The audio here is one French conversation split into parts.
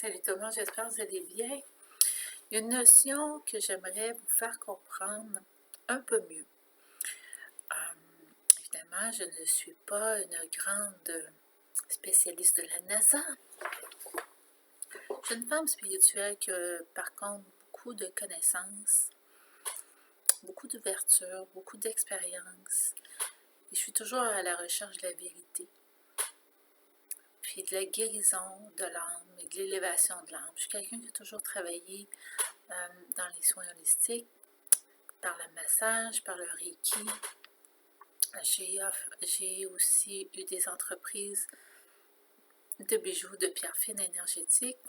Salut tout le monde, j'espère que vous allez bien. Il y a une notion que j'aimerais vous faire comprendre un peu mieux. Évidemment, je ne suis pas une grande spécialiste de la NASA. Je suis une femme spirituelle qui a par contre beaucoup de connaissances, beaucoup d'ouverture, beaucoup d'expérience. Et je suis toujours à la recherche de la vérité. Puis de la guérison de l'âme et de l'élévation de l'âme. Je suis quelqu'un qui a toujours travaillé dans les soins holistiques, par le massage, par le Reiki. J'ai aussi eu des entreprises de bijoux, de pierres fines énergétiques,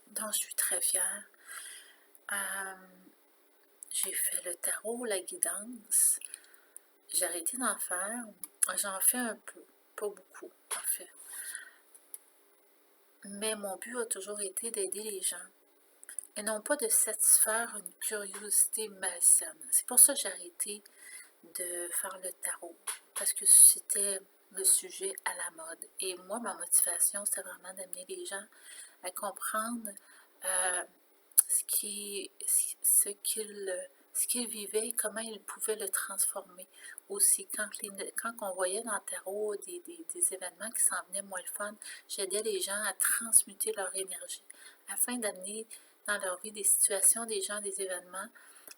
dont je suis très fière. J'ai fait le tarot, la guidance. J'ai arrêté d'en faire. J'en fais un peu, pas beaucoup en fait. Mais mon but a toujours été d'aider les gens et non pas de satisfaire une curiosité malsaine. C'est pour ça que j'ai arrêté de faire le tarot, parce que c'était le sujet à la mode. Et moi, ma motivation, c'était vraiment d'amener les gens à comprendre ce qu'ils vivaient, comment ils pouvaient le transformer. Aussi, quand on voyait dans le tarot des événements qui s'en venaient moins le fun, j'aidais les gens à transmuter leur énergie, afin d'amener dans leur vie des situations, des gens, des événements,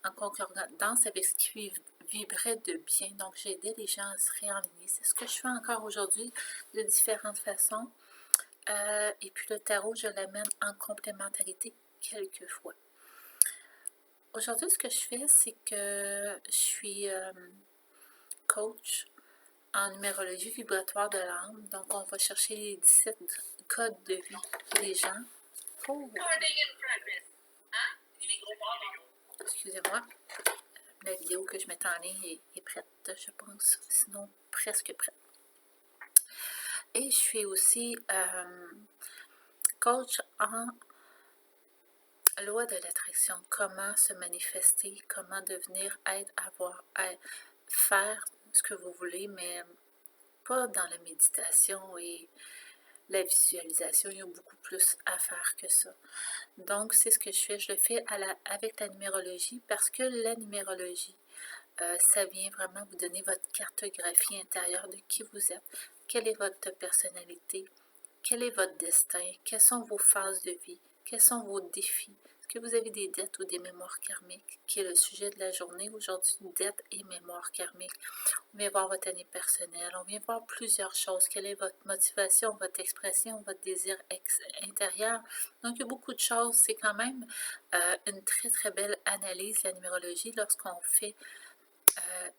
en concordance avec ce qui vibrait de bien. Donc, j'aidais les gens à se réaligner. C'est ce que je fais encore aujourd'hui, de différentes façons. Et puis, le tarot, je l'amène en complémentarité quelquefois. Aujourd'hui, ce que je fais, c'est que je suis coach en numérologie vibratoire de l'âme. Donc, on va chercher les 17 codes de vie des gens. Oh. Excusez-moi, la vidéo que je mets en ligne est prête, je pense, sinon presque prête. Et je suis aussi coach en loi de l'attraction, comment se manifester, comment devenir, être, avoir, faire ce que vous voulez, mais pas dans la méditation et la visualisation. Il y a beaucoup plus à faire que ça. Donc, c'est ce que je fais. Je le fais avec la numérologie, parce que la numérologie, ça vient vraiment vous donner votre cartographie intérieure de qui vous êtes, quelle est votre personnalité, quel est votre destin, quelles sont vos phases de vie, quels sont vos défis. Est-ce que vous avez des dettes ou des mémoires karmiques, qui est le sujet de la journée aujourd'hui, dettes et mémoires karmiques. On vient voir votre année personnelle, on vient voir plusieurs choses. Quelle est votre motivation, votre expression, votre désir intérieur. Donc, il y a beaucoup de choses. C'est quand même une très, très belle analyse, la numérologie, lorsqu'on fait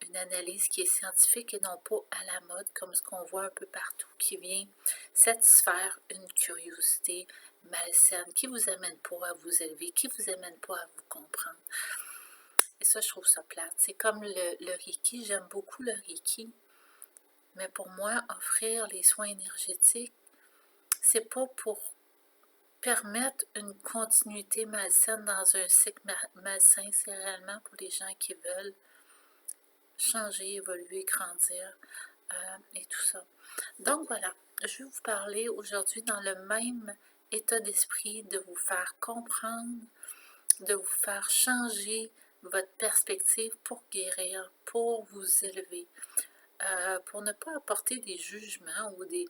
une analyse qui est scientifique et non pas à la mode, comme ce qu'on voit un peu partout, qui vient satisfaire une curiosité malsaine, qui vous amène pas à vous élever, qui vous amène pas à vous comprendre. Et ça, je trouve ça plate. C'est comme le Reiki, j'aime beaucoup le Reiki, mais pour moi, offrir les soins énergétiques, c'est pas pour permettre une continuité malsaine dans un cycle malsain, c'est réellement pour les gens qui veulent changer, évoluer, grandir et tout ça. Donc voilà, je vais vous parler aujourd'hui dans le même état d'esprit, de vous faire comprendre, de vous faire changer votre perspective pour guérir, pour vous élever, pour ne pas apporter des jugements ou des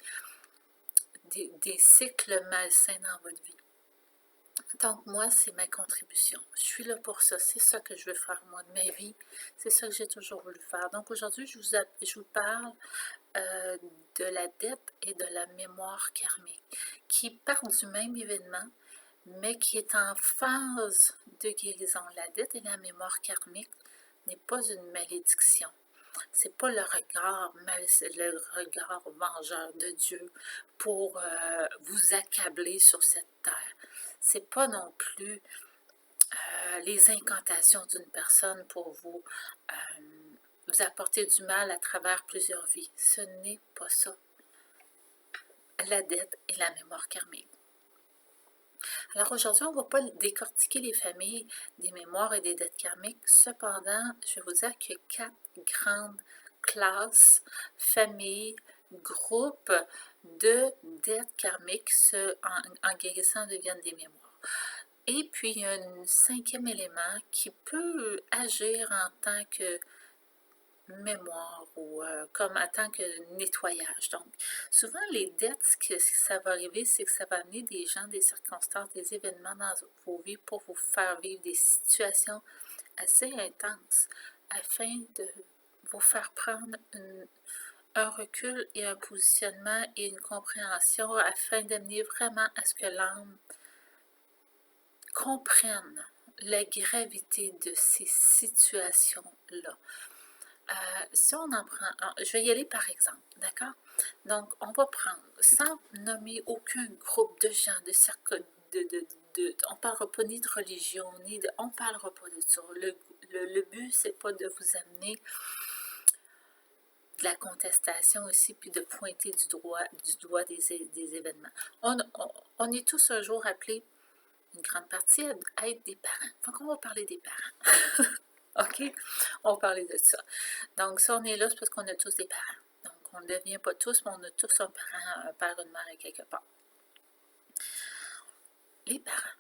cycles malsains dans votre vie. Donc moi, c'est ma contribution. Je suis là pour ça. C'est ça que je veux faire moi de ma vie. C'est ça que j'ai toujours voulu faire. Donc aujourd'hui, je vous parle de la dette et de la mémoire karmique, qui partent du même événement, mais qui est en phase de guérison. La dette et la mémoire karmique n'est pas une malédiction. C'est pas le regard vengeur de Dieu pour vous accabler sur cette terre. C'est pas non plus les incantations d'une personne pour vous apporter du mal à travers plusieurs vies. Ce n'est pas ça. La dette et la mémoire karmique. Alors aujourd'hui, on ne va pas décortiquer les familles des mémoires et des dettes karmiques. Cependant, je vais vous dire qu'il y a 4 grandes classes, familles, groupes de dettes karmiques en guérissant deviennent des mémoires. Et puis, il y a un cinquième élément qui peut agir en tant que mémoire ou comme en tant que nettoyage. Donc, souvent, les dettes, ce que ça va arriver, c'est que ça va amener des gens, des circonstances, des événements dans vos vies pour vous faire vivre des situations assez intenses afin de vous faire prendre un recul et un positionnement et une compréhension afin d'amener vraiment à ce que l'âme comprenne la gravité de ces situations-là. Si on en prend, je vais y aller par exemple, d'accord? Donc, on va prendre, sans nommer aucun groupe de gens, on ne parlera pas ni de religion, on ne parlera pas de ça. Le but, c'est pas de vous amener de la contestation aussi, puis de pointer du doigt des événements. On est tous un jour appelés, une grande partie, à être des parents. Donc, on va parler des parents. OK? On va parler de ça. Donc, ça, on est là, c'est parce qu'on a tous des parents. Donc, on ne le devient pas tous, mais on a tous un parent, un père, une mère à quelque part. Les parents.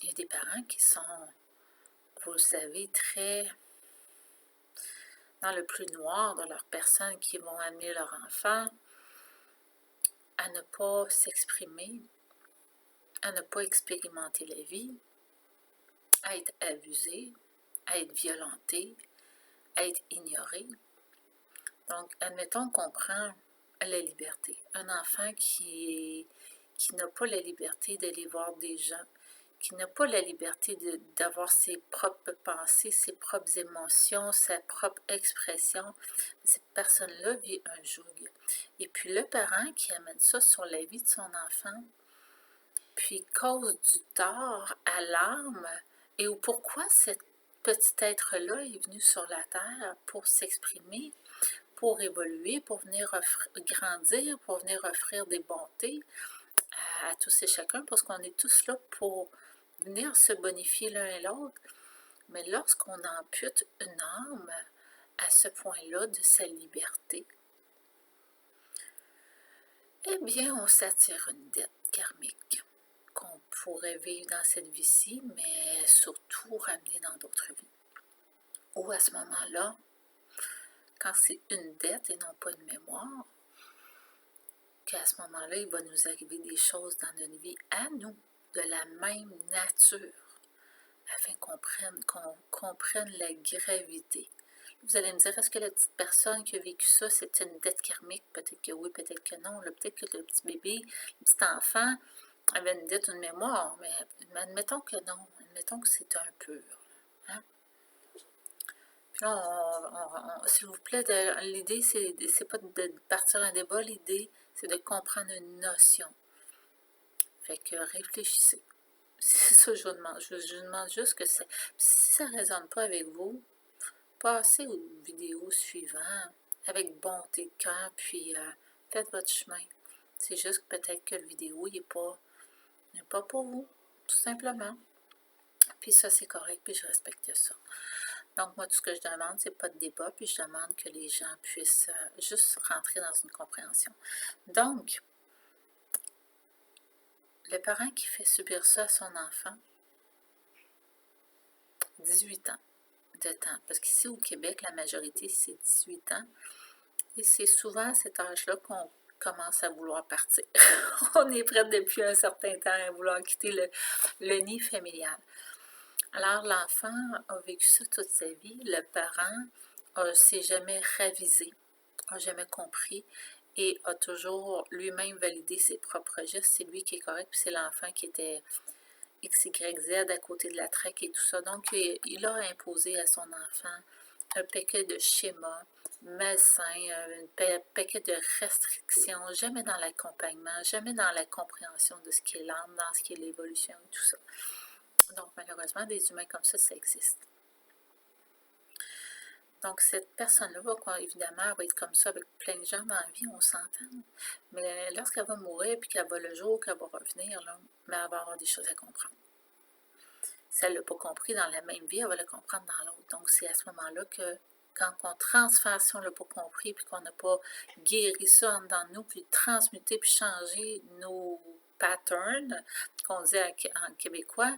Il y a des parents qui sont, vous le savez, très dans le plus noir de leur personne, qui vont amener leur enfant à ne pas s'exprimer, à ne pas expérimenter la vie, à être abusé, à être violenté, à être ignoré. Donc, admettons qu'on prend la liberté. Un enfant qui n'a pas la liberté d'aller voir des gens, qui n'a pas la liberté d'avoir ses propres pensées, ses propres émotions, sa propre expression, cette personne-là vit un joug. Et puis le parent qui amène ça sur la vie de son enfant, puis cause du tort à l'âme, et pourquoi cet petit être-là est venu sur la terre pour s'exprimer, pour évoluer, pour venir grandir, pour venir offrir des bontés à tous et chacun, parce qu'on est tous là pour venir se bonifier l'un et l'autre. Mais lorsqu'on ampute une âme à ce point-là de sa liberté, eh bien, on s'attire une dette karmique qu'on pourrait vivre dans cette vie-ci, mais surtout ramener dans d'autres vies. Ou à ce moment-là, quand c'est une dette et non pas une mémoire, qu'à ce moment-là, il va nous arriver des choses dans notre vie à nous, de la même nature, afin qu'on comprenne la gravité. Vous allez me dire, est-ce que la petite personne qui a vécu ça, c'est une dette karmique? Peut-être que oui, peut-être que non. Peut-être que le petit bébé, le petit enfant, avait une dette, une mémoire, mais admettons que non. Admettons que c'est un pur. Hein? Puis là, s'il vous plaît, l'idée, c'est pas de partir un débat, l'idée, c'est de comprendre une notion. Fait que réfléchissez. C'est ça que je vous demande. Je vous demande juste que si ça ne résonne pas avec vous, passez aux vidéos suivantes avec bonté de cœur, puis faites votre chemin. C'est juste que peut-être que la vidéo n'est pas pour vous, tout simplement. Puis ça, c'est correct, puis je respecte ça. Donc, moi, tout ce que je demande, c'est pas de débat, puis je demande que les gens puissent juste rentrer dans une compréhension. Donc, le parent qui fait subir ça à son enfant, 18 ans de temps. Parce qu'ici, au Québec, la majorité, c'est 18 ans. Et c'est souvent à cet âge-là qu'on commence à vouloir partir. On est prêt depuis un certain temps à vouloir quitter le nid familial. Alors, l'enfant a vécu ça toute sa vie. Le parent s'est jamais ravisé, n'a jamais compris et a toujours lui-même validé ses propres gestes. C'est lui qui est correct, puis c'est l'enfant qui était X, Y, Z à côté de la traque et tout ça. Donc, il a imposé à son enfant un paquet de schémas malsains, un paquet de restrictions, jamais dans l'accompagnement, jamais dans la compréhension de ce qui est l'âme, dans ce qui est l'évolution et tout ça. Donc, malheureusement, des humains comme ça existe. Donc, cette personne-là, évidemment, elle va être comme ça avec plein de gens dans la vie, on s'entend. Mais lorsqu'elle va mourir, puis qu'elle va le jour qu'elle va revenir, là, mais elle va avoir des choses à comprendre. Si elle ne l'a pas compris dans la même vie, elle va le comprendre dans l'autre. Donc, c'est à ce moment-là que quand on transfère, si on ne l'a pas compris, puis qu'on n'a pas guéri ça en dedans de nous, puis transmuter, puis changer nos patterns, qu'on dit en québécois,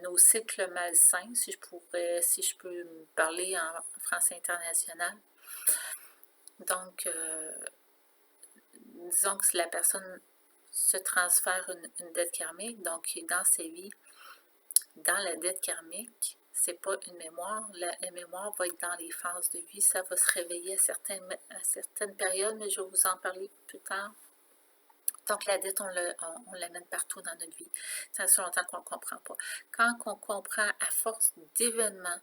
nos cycles malsains, si je peux me parler en français international. Donc, disons que si la personne se transfère une dette karmique, donc dans ses vies, dans la dette karmique, c'est pas une mémoire. La mémoire va être dans les phases de vie. Ça va se réveiller à certaines périodes, mais je vais vous en parler plus tard. Donc, la dette, on l'amène partout dans notre vie. Ça fait longtemps qu'on ne le comprend pas. Quand on comprend à force d'événements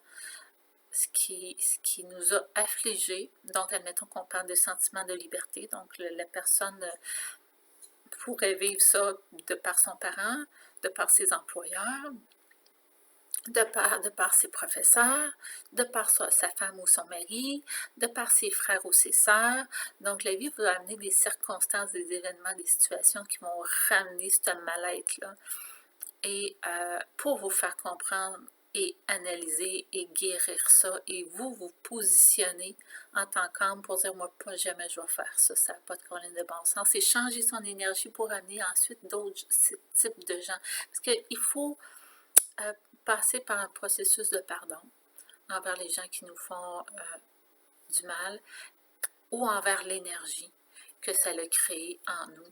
ce qui nous a affligés, donc admettons qu'on parle de sentiment de liberté, donc la personne pourrait vivre ça de par son parent, de par ses employeurs, de par ses professeurs, de par sa femme ou son mari, de par ses frères ou ses sœurs. Donc, la vie va amener des circonstances, des événements, des situations qui vont ramener ce mal-être-là. Et pour vous faire comprendre et analyser et guérir ça, et vous positionner en tant qu'âme pour dire, moi, pas jamais je vais faire ça, ça n'a pas de colline de bon sens, et changer son énergie pour amener ensuite d'autres types de gens. Parce qu'il faut passer par un processus de pardon envers les gens qui nous font du mal ou envers l'énergie que ça a créé en nous.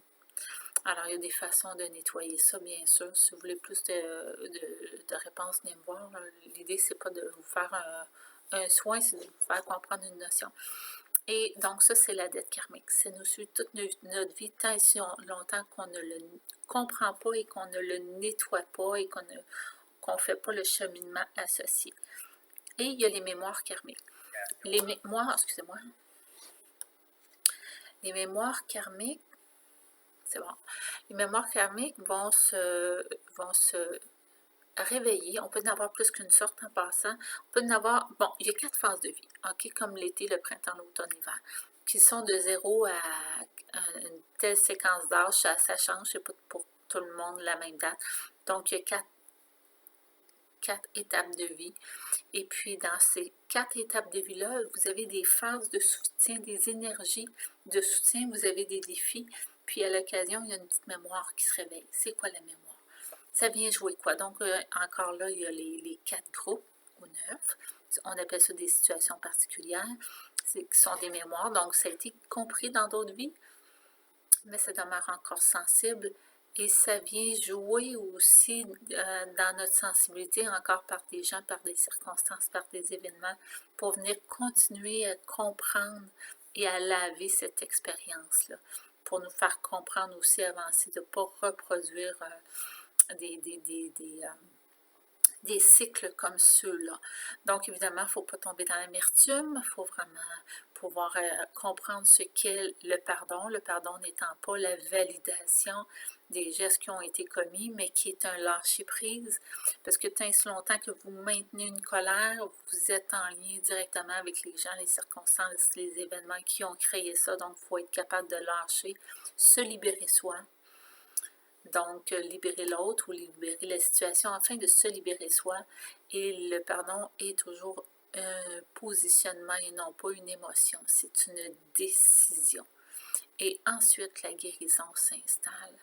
Alors, il y a des façons de nettoyer ça, bien sûr. Si vous voulez plus de réponses, venez me voir. L'idée, c'est pas de vous faire un soin, c'est de vous faire comprendre une notion. Et donc, ça, c'est la dette karmique. Ça nous suit toute notre vie, tant et si longtemps qu'on ne le comprend pas et qu'on ne le nettoie pas et qu'on ne fait pas le cheminement associé. Et il y a les mémoires karmiques. Les mémoires, excusez-moi. Les mémoires karmiques, c'est bon. Les mémoires karmiques vont se réveiller. On peut en avoir plus qu'une sorte en passant. On peut en avoir, bon, il y a 4 phases de vie, ok, comme l'été, le printemps, l'automne, l'hiver, qui sont de 0 à une telle séquence d'âge, ça change, c'est pas pour tout le monde la même date. Donc, il y a 4 étapes de vie. Et puis, dans ces 4 étapes de vie-là, vous avez des phases de soutien, des énergies de soutien, vous avez des défis. Puis, à l'occasion, il y a une petite mémoire qui se réveille. C'est quoi la mémoire? Ça vient jouer quoi? Donc, encore là, il y a les 4 groupes, ou 9. On appelle ça des situations particulières, qui sont des mémoires. Donc, ça a été compris dans d'autres vies, mais ça demeure encore sensible. Et ça vient jouer aussi dans notre sensibilité, encore par des gens, par des circonstances, par des événements, pour venir continuer à comprendre et à laver cette expérience-là, pour nous faire comprendre aussi, avancer, de ne pas reproduire des cycles comme ceux-là. Donc, évidemment, il ne faut pas tomber dans l'amertume, il faut vraiment pouvoir comprendre ce qu'est le pardon n'étant pas la validation des gestes qui ont été commis, mais qui est un lâcher-prise, parce que tant et si longtemps que vous maintenez une colère, vous êtes en lien directement avec les gens, les circonstances, les événements qui ont créé ça, donc il faut être capable de lâcher, se libérer soi. Donc, libérer l'autre ou libérer la situation afin de se libérer soi. Et le pardon est toujours un positionnement et non pas une émotion. C'est une décision. Et ensuite, la guérison s'installe.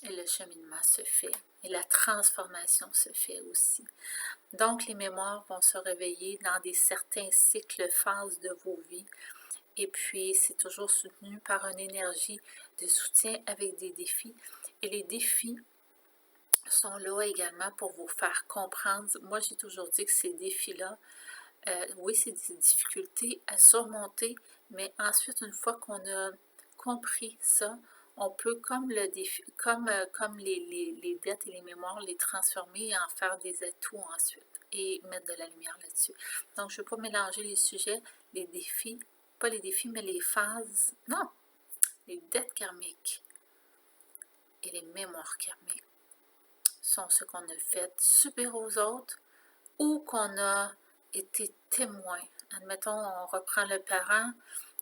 Et le cheminement se fait. Et la transformation se fait aussi. Donc, les mémoires vont se réveiller dans certains cycles, phases de vos vies. Et puis, c'est toujours soutenu par une énergie de soutien avec des défis. Et les défis sont là également pour vous faire comprendre. Moi, j'ai toujours dit que ces défis-là, oui, c'est des difficultés à surmonter, mais ensuite, une fois qu'on a compris ça, on peut, comme le défi, comme les dettes et les mémoires, les transformer et en faire des atouts ensuite et mettre de la lumière là-dessus. Donc, je ne vais pas mélanger les sujets, les défis, pas les défis, mais les phases, non, les dettes karmiques et les mémoires karmiques sont ce qu'on a fait subir aux autres ou qu'on a été témoin. Admettons, on reprend le parent,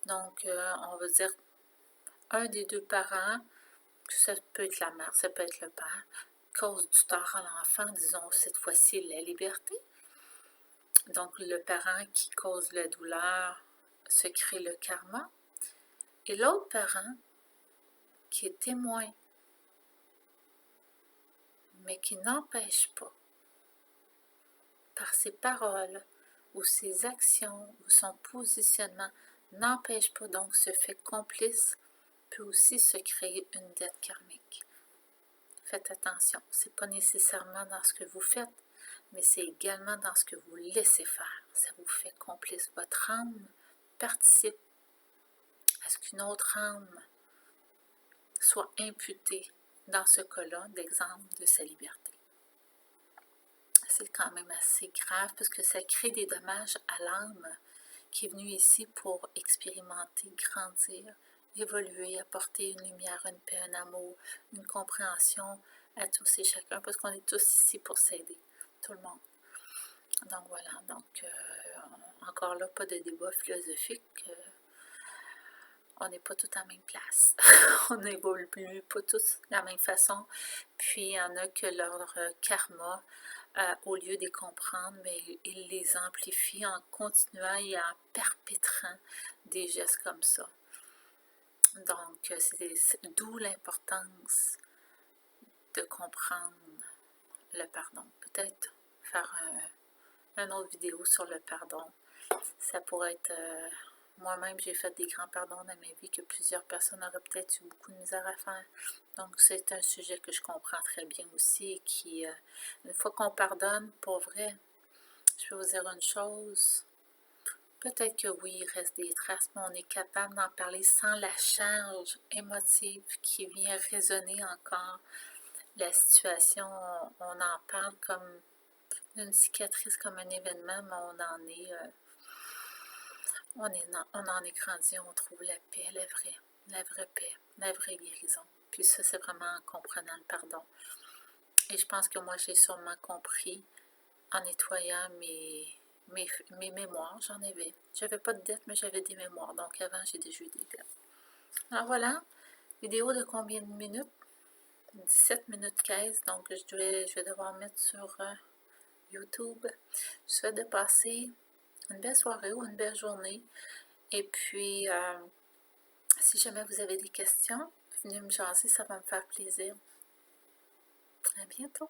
donc on va dire un des deux parents, ça peut être la mère, ça peut être le père, cause du tort à l'enfant, disons cette fois-ci la liberté. Donc, le parent qui cause la douleur se crée le karma. Et l'autre parent qui est témoin, mais qui n'empêche pas, par ses paroles ou ses actions ou son positionnement, n'empêche pas, donc se fait complice, peut aussi se créer une dette karmique. Faites attention, c'est pas nécessairement dans ce que vous faites, mais c'est également dans ce que vous laissez faire. Ça vous fait complice. Votre âme participe à ce qu'une autre âme soit imputée, dans ce cas-là, d'exemple de sa liberté. C'est quand même assez grave parce que ça crée des dommages à l'âme qui est venue ici pour expérimenter, grandir, évoluer, apporter une lumière, une paix, un amour, une compréhension à tous et chacun, parce qu'on est tous ici pour s'aider, tout le monde. Donc voilà, donc encore là, pas de débat philosophique, on n'est pas tous à la même place, on n'évolue pas tous de la même façon, puis il y en a que leur karma, au lieu de les comprendre, mais ils les amplifient en continuant et en perpétrant des gestes comme ça. Donc, c'est d'où l'importance de comprendre le pardon. Peut-être faire une autre vidéo sur le pardon. Ça pourrait être... moi-même, j'ai fait des grands pardons dans ma vie que plusieurs personnes auraient peut-être eu beaucoup de misère à faire. Donc, c'est un sujet que je comprends très bien aussi et qui, une fois qu'on pardonne, pour vrai, je vais vous dire une chose, peut-être que oui, il reste des traces, mais on est capable d'en parler sans la charge émotive qui vient résonner encore. La situation, on en parle comme une cicatrice, comme un événement, mais on en est grandi, on trouve la paix, la vraie paix, la vraie guérison. Puis ça, c'est vraiment en comprenant le pardon. Et je pense que moi, j'ai sûrement compris en nettoyant mes mémoires, j'en avais. J'avais pas de dette, mais j'avais des mémoires. Donc avant, j'ai déjà eu des dettes. Alors voilà, vidéo de combien de minutes? 17 minutes 15, donc je vais devoir mettre sur YouTube. Je souhaite de passer une belle soirée ou une belle journée. Et puis, si jamais vous avez des questions, venez me jaser, ça va me faire plaisir. À bientôt!